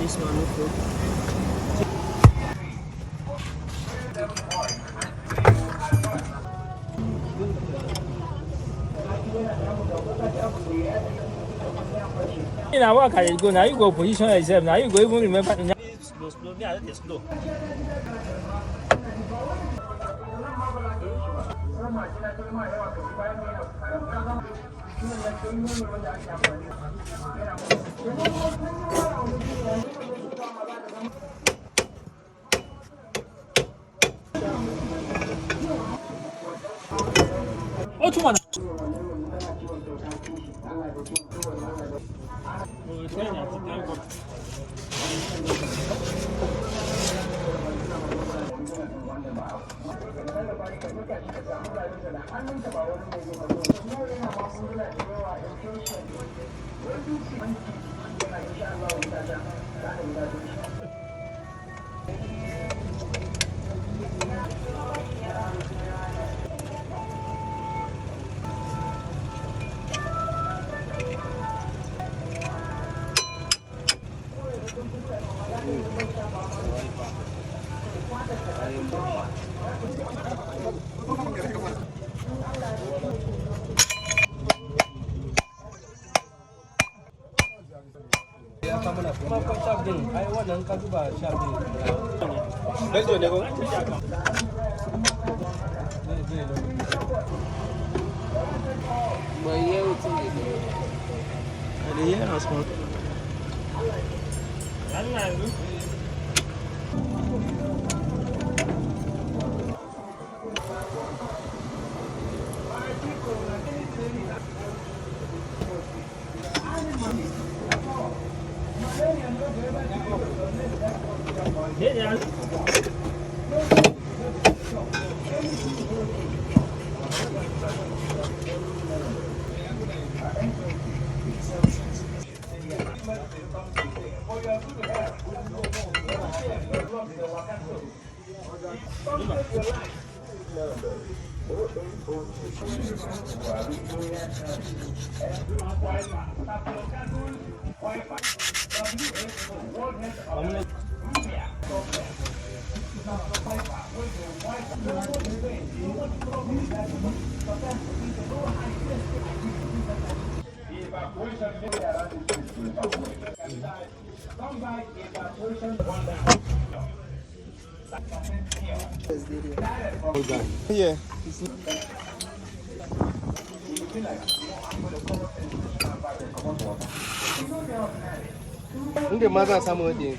this one, no problem. Now what can you go? Now you go position yourself. Now you go even remember. Slow, slow. Me, I let it slow. Oh, two man. Yeah. Nge maza samu din.